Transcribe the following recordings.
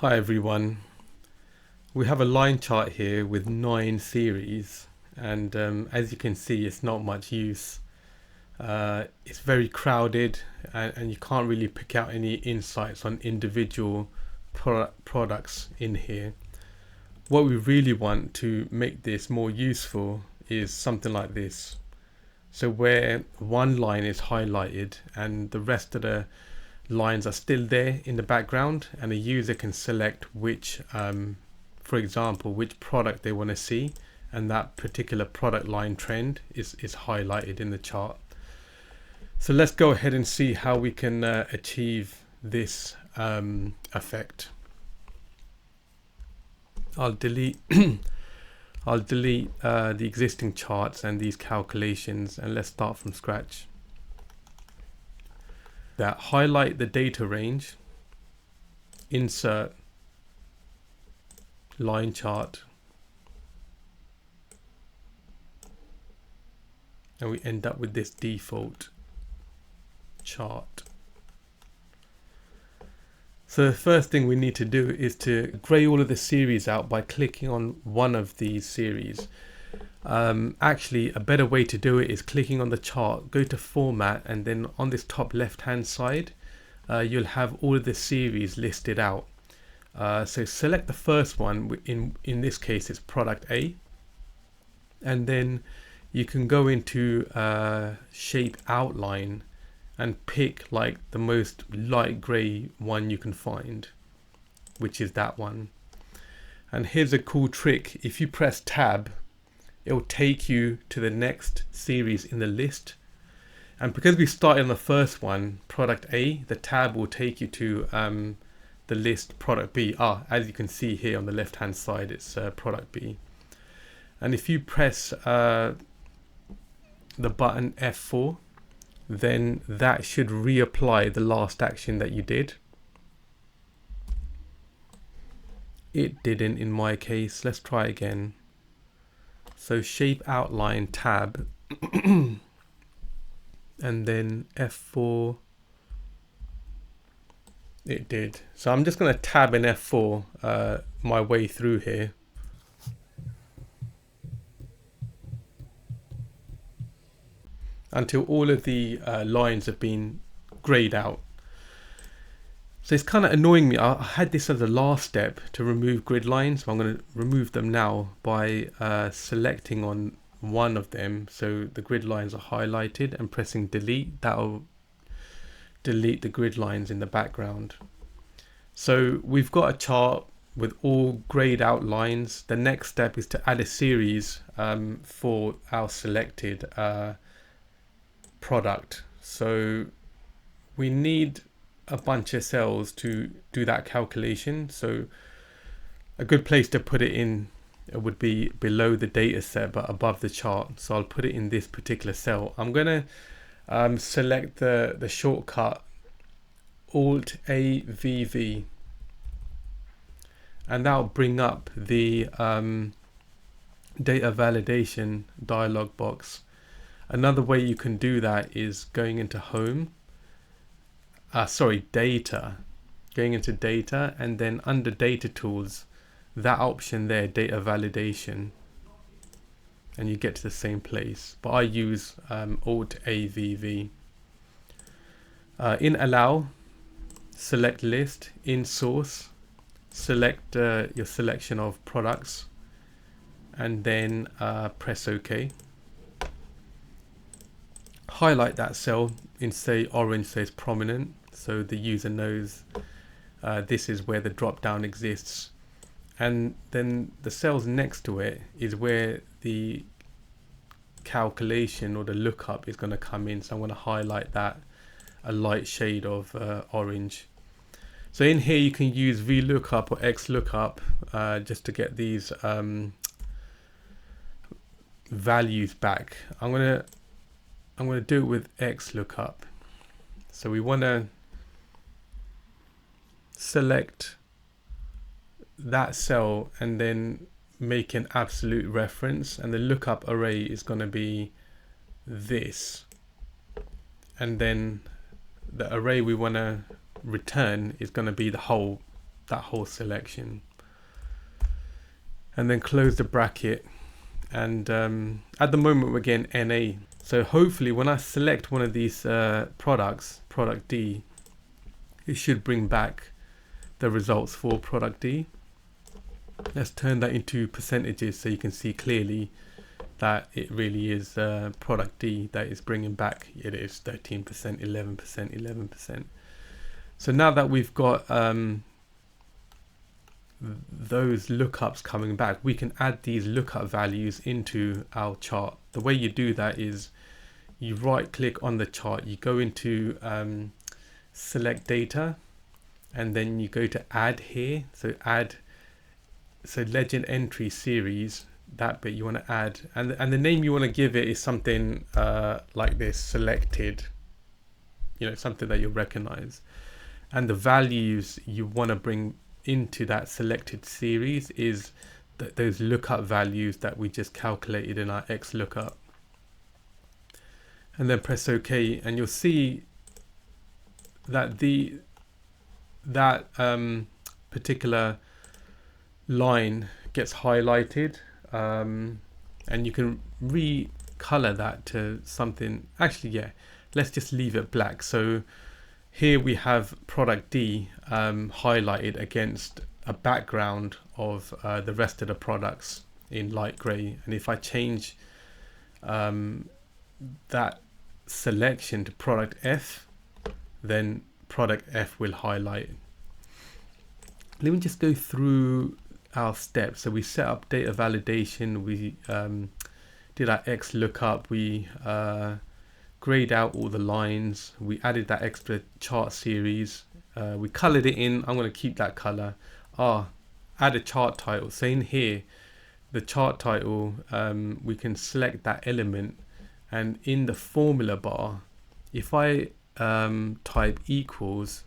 Hi everyone. We have a line chart here with 9 series, and as you can see, it's not much use. It's very crowded, and you can't really pick out any insights on individual products in here. What we really want to make this more useful is something like this. So where one line is highlighted and the rest of the lines are still there in the background, and a user can select which, for example, which product they want to see, and that particular product line trend is highlighted in the chart. So let's go ahead and see how we can achieve this effect. I'll delete the existing charts and these calculations, and let's start from scratch. That highlight the data range, insert line chart, and we end up with this default chart. So the first thing we need to do is to grey all of the series out by clicking on one of these series. Actually, a better way to do it is clicking on the chart, go to format, and then on this top left hand side you'll have all of the series listed out. So select the first one, in this case it's product A, and then you can go into shape outline and pick like the most light grey one you can find, which is that one. And here's a cool trick: if you press tab, it will take you to the next series in the list. And because we started on the first one, product A, the tab will take you to the list product B. As you can see here on the left hand side, it's product B. And if you press the button F4, then that should reapply the last action that you did. It didn't in my case. Let's try again. So shape outline tab and then F4, it did. So I'm just going to tab and F4 my way through here. Until all of the lines have been grayed out. So it's kind of annoying me. I had this as a last step to remove grid lines, so I'm going to remove them now by selecting on one of them so the grid lines are highlighted, and pressing delete. That'll delete the grid lines in the background. So we've got a chart with all grayed out lines. The next step is to add a series for our selected product. So we need a bunch of cells to do that calculation. So a good place to put it in would be below the data set but above the chart. So I'll put it in this particular cell. I'm going to select the shortcut Alt AVV, and that'll bring up the data validation dialog box. Another way you can do that is going into home, data, going into data, and then under data tools, that option there, data validation, and you get to the same place. But I use Alt AVV. In allow, select list. In source, select your selection of products, and then press OK. Highlight that cell in, say, orange, says prominent, so the user knows this is where the drop down exists. And then the cells next to it is where the calculation or the lookup is going to come in. So I'm going to highlight that a light shade of orange. So in here you can use VLOOKUP or XLOOKUP just to get these values back. I'm going to do it with XLOOKUP. So we want to select that cell and then make an absolute reference, and the lookup array is going to be this, and then the array we want to return is going to be the whole that whole selection, and then close the bracket. And at the moment we're getting NA. So hopefully when I select one of these products, product D, it should bring back the results for product D. Let's turn that into percentages so you can see clearly that it really is product D that is bringing back. It is 13%, 11%, 11%. So now that we've got those lookups coming back, we can add these lookup values into our chart. The way you do that is you right click on the chart, you go into select data, and then you go to add here. So legend entry series, that bit you want to add, and the name you want to give it is something like this, selected, something that you'll recognize. And the values you want to bring into that selected series is those lookup values that we just calculated in our X lookup. And then press OK, and you'll see that that particular line gets highlighted, and you can recolor that to something. Actually, yeah, let's just leave it black. So here we have product D highlighted against a background of the rest of the products in light gray. And if I change that selection to product F, then product F will highlight. Let me just go through our steps. So we set up data validation, we did our X lookup, we grayed out all the lines, we added that extra chart series, we colored it in. I'm going to keep that color. Add a chart title. So in here, the chart title, we can select that element, and in the formula bar, if I type equals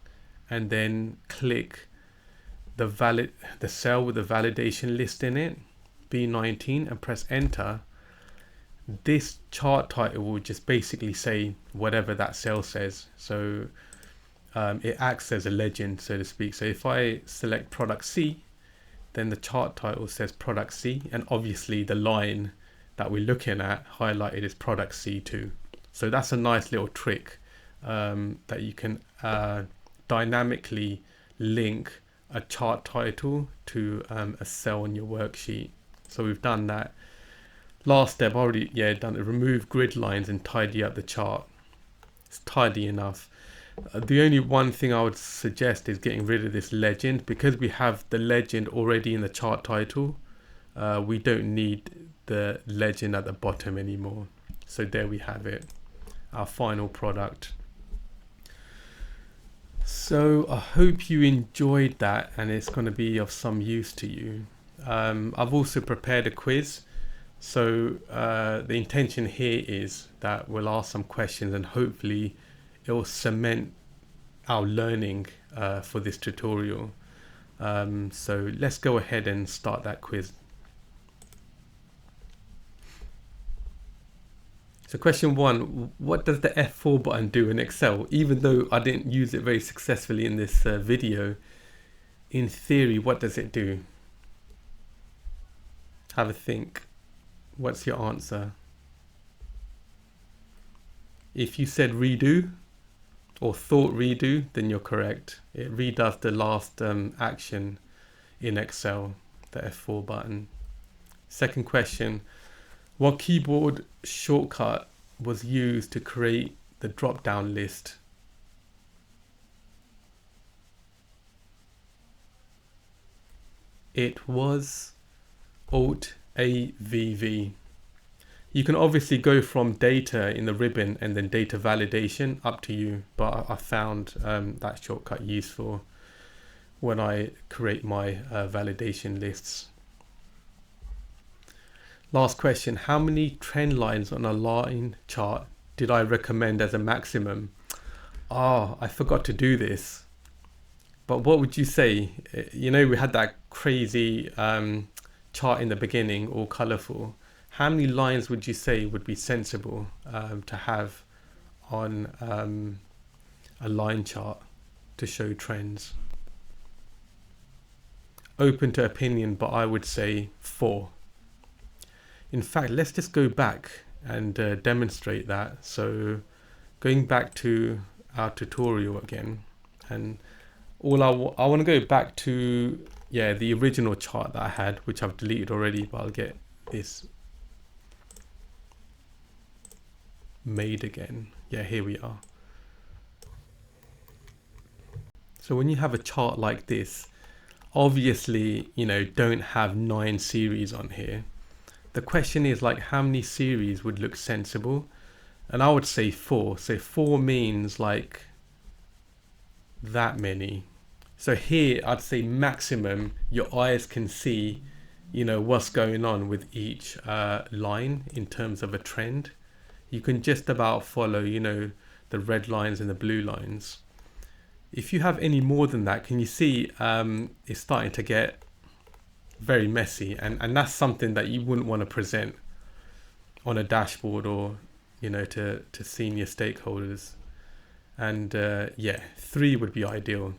and then click the cell with the validation list in it, B19, and press enter, this chart title will just basically say whatever that cell says. So it acts as a legend, so to speak. So if I select product C, then the chart title says product C, and obviously the line that we're looking at highlighted is product C2. So that's a nice little trick that you can dynamically link a chart title to a cell on your worksheet. So we've done that. Last step, already done it. Remove grid lines and tidy up the chart. It's tidy enough. The only one thing I would suggest is getting rid of this legend, because we have the legend already in the chart title. We don't need the legend at the bottom anymore. So there we have it, our final product. So I hope you enjoyed that and it's going to be of some use to you. I've also prepared a quiz. So the intention here is that we'll ask some questions and hopefully it will cement our learning for this tutorial. So let's go ahead and start that quiz. So question 1, what does the F4 button do in Excel? Even though I didn't use it very successfully in this video, in theory, what does it do? Have a think. What's your answer? If you said redo or thought redo, then you're correct. It redoes the last action in Excel, the F4 button. Second question, what keyboard shortcut was used to create the drop-down list? It was Alt-A-V-V. You can obviously go from data in the ribbon and then data validation, up to you, but I found that shortcut useful when I create my validation lists. Last question, how many trend lines on a line chart did I recommend as a maximum? I forgot to do this. But what would you say? You know, we had that crazy chart in the beginning, all colorful. How many lines would you say would be sensible to have on a line chart to show trends? open to opinion, but I would say 4. In fact, let's just go back and demonstrate that. So going back to our tutorial again, and I want to go back to the original chart that I had, which I've deleted already, but I'll get this made again. Yeah, here we are. So when you have a chart like this, obviously, don't have 9 series on here. The question is like, how many series would look sensible? And I would say 4. So 4 means like that many. So here I'd say maximum your eyes can see, what's going on with each line in terms of a trend. You can just about follow, the red lines and the blue lines. If you have any more than that, can you see it's starting to get very messy, and that's something that you wouldn't want to present on a dashboard or to senior stakeholders. And 3 would be ideal.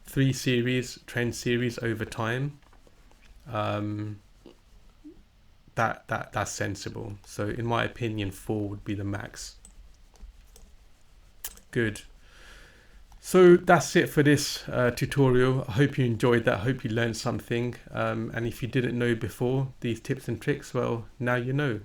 3 series, trend series over time. That's sensible. So in my opinion, 4 would be the max. Good. So that's it for this tutorial. I hope you enjoyed that. I hope you learned something. And if you didn't know before these tips and tricks, well, now you know.